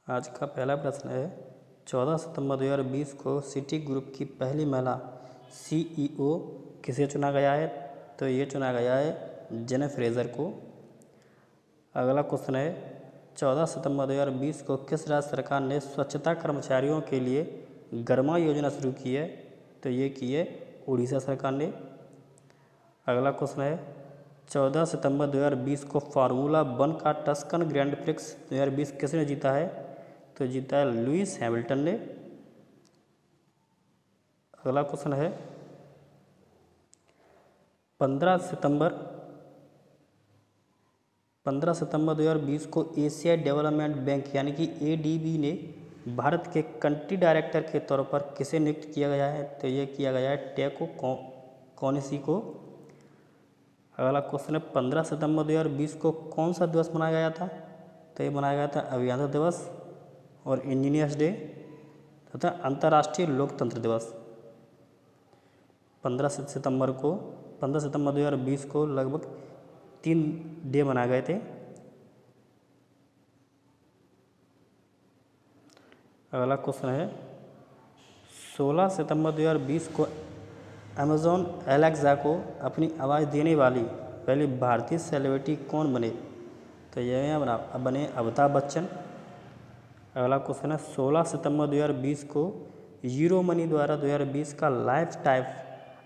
आज का पहला प्रश्न है 14 सितंबर 2020 को सिटी ग्रुप की पहली महिला सीईओ किसे चुना गया है। तो ये चुना गया है जेनिफर फ्रेजर को। अगला क्वेश्चन है 14 सितंबर 2020 को किस राज्य सरकार ने स्वच्छता कर्मचारियों के लिए गर्मा योजना शुरू की है। तो ये की है उड़ीसा सरकार ने। अगला क्वेश्चन है 14 सितंबर 2020 को फार्मूला 1 का टस्कन ग्रैंड प्रिक्स 2020 किसने जीता है। तो जीता है लुइस हैमिल्टन ने। अगला क्वेश्चन है 15 सितंबर 2020 को एशिया डेवलपमेंट बैंक यानी कि एडीबी ने भारत के कंट्री डायरेक्टर के तौर पर किसे नियुक्त किया गया है। तो ये किया गया है टेको कोनिसी को। अगला क्वेश्चन है 15 सितंबर 2020 को कौन सा दिवस मनाया गया था। तो ये मनाया गया था अभियंता दिवस और इंजीनियर्स डे तथा अंतर्राष्ट्रीय लोकतंत्र दिवस। 15 सितंबर 2020 को लगभग 3 डे मनाए गए थे। अगला क्वेश्चन है 16 सितंबर 2020 को अमेजॉन एलेक्सा को अपनी आवाज़ देने वाली पहली भारतीय सेलिब्रिटी कौन बने। तो यह बने अमिताभ बच्चन। अगला क्वेश्चन है 16 सितंबर 2020 को यूरो मनी द्वारा 2020 का लाइफ टाइम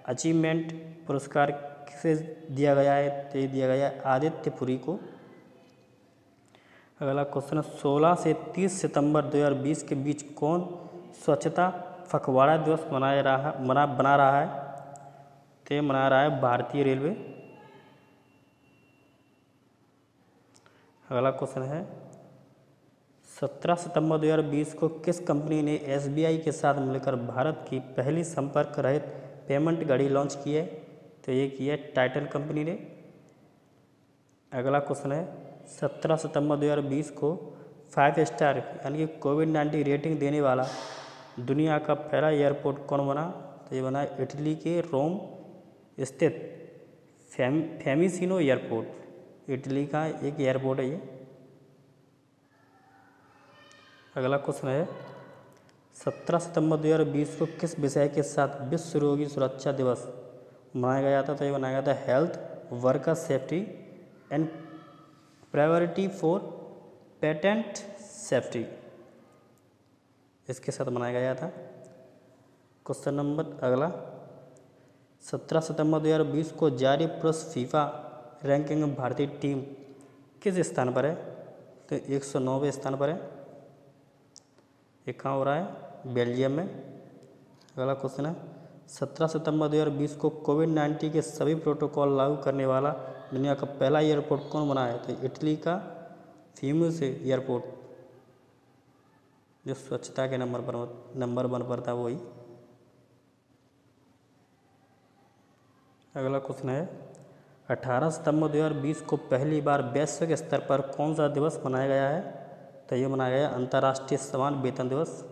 अचीवमेंट पुरस्कार किसे दिया गया है। तो ये दिया गया है आदित्य पुरी को। अगला क्वेश्चन है 16 से 30 सितंबर 2020 के बीच कौन स्वच्छता पखवाड़ा दिवस बना रहा है। तो ये मना रहा है भारतीय रेलवे। अगला क्वेश्चन है 17 सितंबर 2020 को किस कंपनी ने एसबीआई के साथ मिलकर भारत की पहली संपर्क रहित पेमेंट घड़ी लॉन्च की है। तो ये की है टाइटन कंपनी ने। अगला क्वेश्चन है 17 सितंबर 2020 को 5 स्टार यानी कि कोविड-19 रेटिंग देने वाला दुनिया का पहला एयरपोर्ट कौन बना। तो ये बना इटली के रोम स्थित फेमिसिनो एयरपोर्ट। इटली का एक एयरपोर्ट है ये। अगला क्वेश्चन है 17 सितंबर 2020 को किस विषय के साथ विश्व रोगी सुरक्षा दिवस मनाया गया था। तो ये मनाया गया था health worker safety and priority for patent safety, इसके साथ मनाया गया था। क्वेश्चन नंबर अगला 17 सितंबर 2020 को जारी पुरुष फीफा रैंकिंग में भारतीय टीम किस स्थान पर है। तो 109वें स्थान पर है। ये कहाँ हो रहा है, बेल्जियम में। अगला क्वेश्चन है 17 सितंबर 2020 को कोविड-19 के सभी प्रोटोकॉल लागू करने वाला दुनिया का पहला एयरपोर्ट कौन बना है। तो इटली का फियूमुसे एयरपोर्ट जो स्वच्छता के नंबर 1 पर था वही। अगला क्वेश्चन है 18 सितंबर 2020 को पहली बार वैश्विक स्तर पर कौन सा दिवस मनाया गया है। तो ये मनाया गया अंतर्राष्ट्रीय समान वेतन दिवस।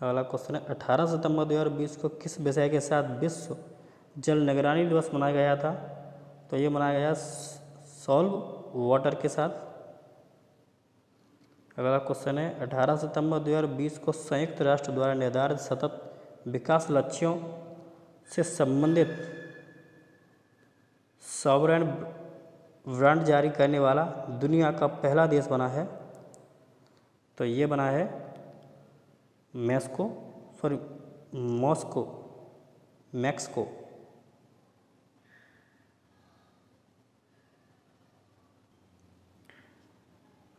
अगला क्वेश्चन है 18 सितंबर 2020 को किस विषय के साथ विश्व जल निगरानी दिवस मनाया गया था। तो ये मनाया गया सॉल्व वाटर के साथ। अगला क्वेश्चन है 18 सितंबर 2020 को संयुक्त राष्ट्र द्वारा निर्धारित सतत विकास लक्ष्यों से संबंधित सॉवरेन बॉन्ड जारी करने वाला दुनिया का पहला देश बना है। तो ये बना है मैक्सिको।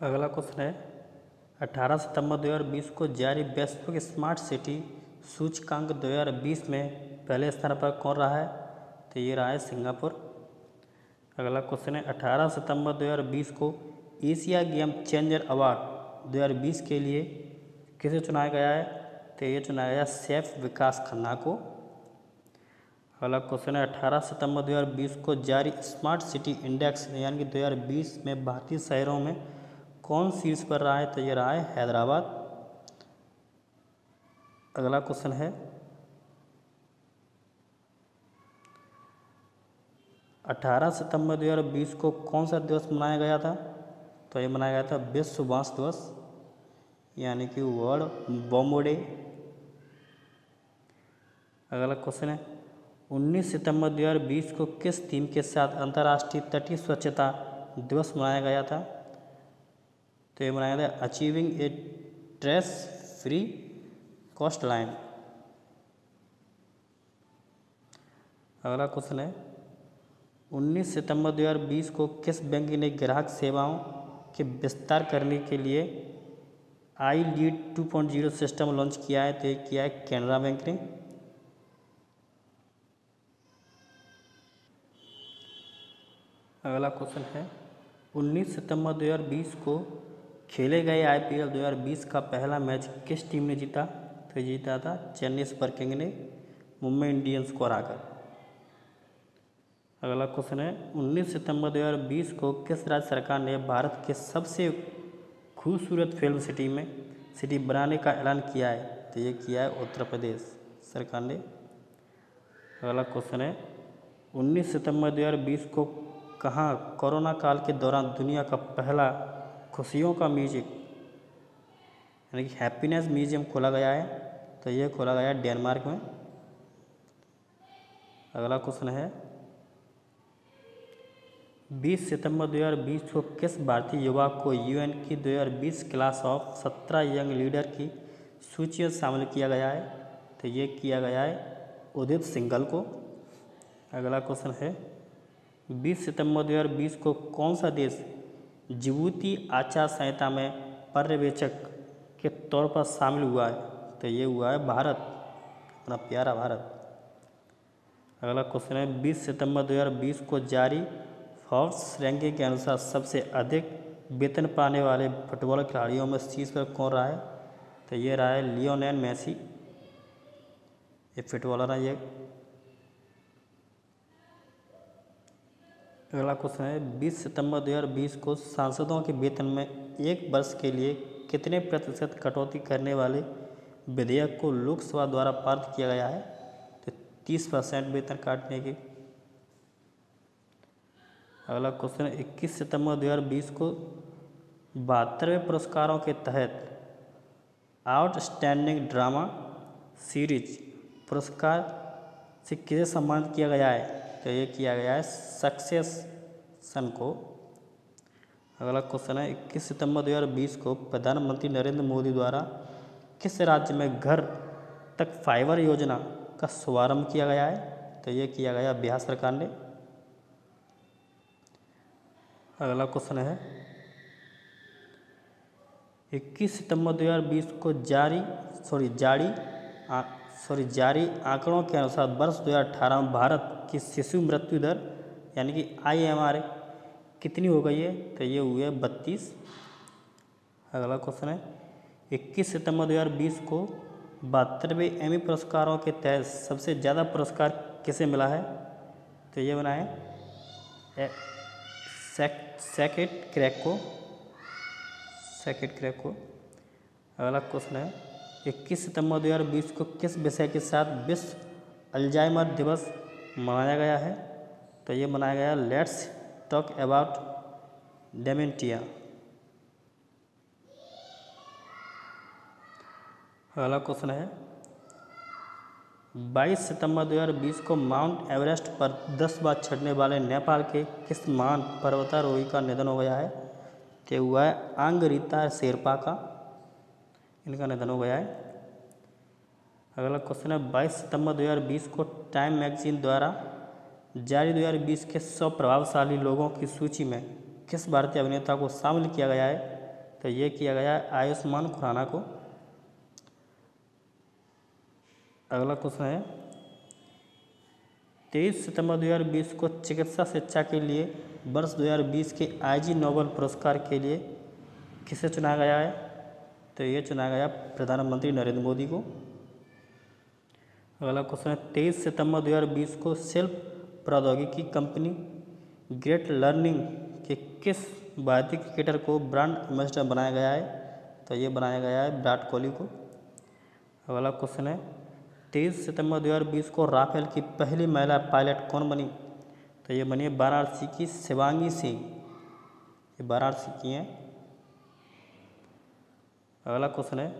अगला क्वेश्चन है 18 सितंबर 2020 को जारी वैश्विक स्मार्ट सिटी सूचकांक 2020 में पहले स्थान पर कौन रहा है। तो ये रहा है सिंगापुर। अगला क्वेश्चन है 18 सितंबर 2020 को एशिया गेम चेंजर अवार्ड 2020 के लिए किसे चुनाया गया है। तो ये चुनाया गया सैफ विकास खन्ना को। अगला क्वेश्चन है 18 सितंबर 2020 को जारी स्मार्ट सिटी इंडेक्स यानी कि 2020 में भारतीय शहरों में कौन शीर्ष पर रहा है। तो ये रहा है हैदराबाद। अगला क्वेश्चन है 18 सितंबर 2020 को कौन सा दिवस मनाया गया था। तो ये मनाया गया था विश्व बांस दिवस। यानी कि वर्ल्ड बॉम्ब डे। अगला क्वेश्चन है 19 सितंबर 2020 को किस थीम के साथ अंतर्राष्ट्रीय तटीय स्वच्छता दिवस मनाया गया था? तो ये मनाया गया अचीविंग ए ट्रेश फ्री कोस्ट लाइन। अगला क्वेश्चन है 19 सितंबर 2020 को किस बैंक ने ग्राहक सेवाओं के विस्तार करने के लिए आई लीड 2.0 सिस्टम लॉन्च किया है? तो ये किया है कैनरा बैंक ने। अगला क्वेश्चन है 19 सितंबर 2020 को खेले गए IPL 2020 का पहला मैच किस टीम ने जीता? तो जीता था चेन्नई सुपर किंग ने मुंबई इंडियंस को हराकर। अगला क्वेश्चन है 19 सितंबर 2020 को किस राज्य सरकार ने भारत के सबसे खूबसूरत फिल्म सिटी बनाने का ऐलान किया है? तो ये किया है उत्तर प्रदेश सरकार ने। अगला क्वेश्चन है 19 सितंबर 2020 को कहाँ कोरोना काल के दौरान दुनिया का पहला खुशियों का म्यूजिक यानी कि हैप्पीनेस म्यूजियम खोला गया है? तो ये खोला गया है डेनमार्क में। अगला क्वेश्चन है 20 सितंबर 2020 को किस भारतीय युवा को UN की 2020 क्लास ऑफ 17 यंग लीडर की सूची में शामिल किया गया है? तो ये किया गया है उदित सिंघल को। अगला क्वेश्चन है 20 सितंबर 2020 को कौन सा देश जिबूती आचार संहिता में पर्यवेक्षक के तौर पर शामिल हुआ है? तो ये हुआ है भारत, अपना प्यारा भारत। अगला क्वेश्चन है 20 सितंबर 2020 को जारी फोर्ब्स रैंकिंग के अनुसार सबसे अधिक वेतन पाने वाले फुटबॉल खिलाड़ियों में शीर्ष पर कौन रहा है? तो ये रहा है लियोनेल मेसी, ये फुटबॉलर है ये। अगला क्वेश्चन है 20 सितंबर 2020 को सांसदों के वेतन में एक वर्ष के लिए कितने प्रतिशत कटौती करने वाले विधेयक को लोकसभा द्वारा पारित किया गया है? तो 30% वेतन काटने की। अगला क्वेश्चन है 21 सितंबर 2020 को 72वें पुरस्कारों के तहत आउटस्टैंडिंग ड्रामा सीरीज पुरस्कार से किसे सम्मानित किया गया है? तो ये किया गया है सक्सेशन को। अगला क्वेश्चन है 21 सितंबर 2020 को प्रधानमंत्री नरेंद्र मोदी द्वारा किस राज्य में घर तक फाइबर योजना का शुभारंभ किया गया है? तो ये किया गया बिहार सरकार ने। अगला क्वेश्चन है 21 सितंबर 2020 को जारी आंकड़ों के अनुसार वर्ष 2018 में भारत की शिशु मृत्यु दर यानी कि IMR कितनी हो गई है? तो ये हुई है 32। अगला क्वेश्चन है 21 सितंबर 2020 को 72वें एमी पुरस्कारों के तहत सबसे ज़्यादा पुरस्कार किसे मिला है? तो ये बना है सैकेट क्रैक को। अगला क्वेश्चन है 21 सितंबर 2020 को किस विषय के साथ विश्व अल्जाइमर दिवस मनाया गया है? तो ये मनाया गया लेट्स टॉक अबाउट डेमेंटिया। अगला क्वेश्चन है 22 सितंबर 2020 को माउंट एवरेस्ट पर 10 बार चढ़ने वाले नेपाल के किस महान पर्वतारोही का निधन हो गया है? तो हुआ है आंगरीता शेरपा का, इनका निधन हो गया है। अगला क्वेश्चन है 22 सितंबर 2020 को टाइम मैगजीन द्वारा जारी 2020 के 100 प्रभावशाली लोगों की सूची में किस भारतीय अभिनेता को शामिल किया गया है? तो ये किया गया है आयुष्मान खुराना को। अगला क्वेश्चन है 23 सितंबर 2020 को चिकित्सा शिक्षा के लिए वर्ष 2020 के IG नोबेल पुरस्कार के लिए किसे चुना गया है? तो ये चुना गया प्रधानमंत्री नरेंद्र मोदी को। अगला क्वेश्चन है 23 सितंबर 2020 को शिल्प प्रौद्योगिकी कंपनी ग्रेट लर्निंग के किस भारतीय क्रिकेटर को ब्रांड एम्बेसडर बनाया गया है? तो ये बनाया गया है विराट कोहली को। अगला क्वेश्चन है 23 सितंबर 2020 को राफेल की पहली महिला पायलट कौन बनी? तो ये बनी वाराणसी की शिवांगी सिंह, ये वाराणसी की हैं। अगला क्वेश्चन है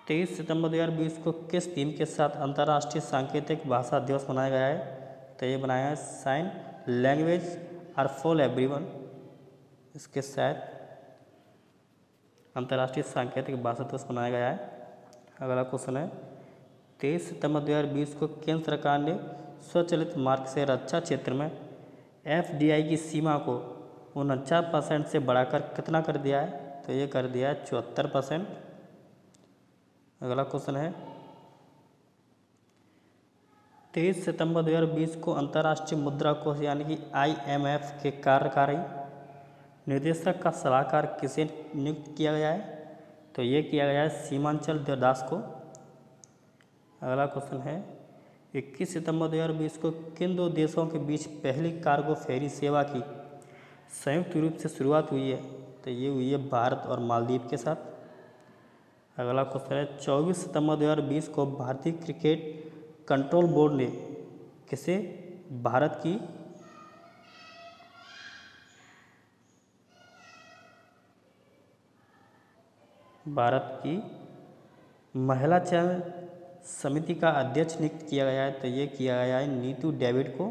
23 सितंबर 2020 को किस थीम के साथ अंतर्राष्ट्रीय सांकेतिक भाषा दिवस मनाया गया है? तो ये बनाया है sign language are for everyone, इसके साथ अंतर्राष्ट्रीय सांकेतिक भाषा दिवस मनाया गया है। अगला क्वेश्चन है 23 सितंबर 2020 को केंद्र सरकार ने स्वचालित मार्ग से रक्षा क्षेत्र में FDI की सीमा को 49% से बढ़ाकर कितना कर दिया है? तो ये कर दिया है 74%। अगला क्वेश्चन है 23 सितंबर 2020 को अंतर्राष्ट्रीय मुद्रा कोष यानी कि IMF के कार्यकारी निदेशक का सलाहकार किसे नियुक्त किया गया है? तो ये किया गया है सीमांचल देवदास को। अगला क्वेश्चन है 21 सितंबर 2020 को किन दो देशों के बीच पहली कार्गो फेरी सेवा की संयुक्त रूप से शुरुआत हुई है? तो ये हुई है भारत और मालदीव के साथ। अगला क्वेश्चन है 24 सितंबर 2020 को भारतीय क्रिकेट कंट्रोल बोर्ड ने किसे भारत की महिला चयन समिति का अध्यक्ष नियुक्त किया गया है? तो ये किया गया है नीतू डेविड को।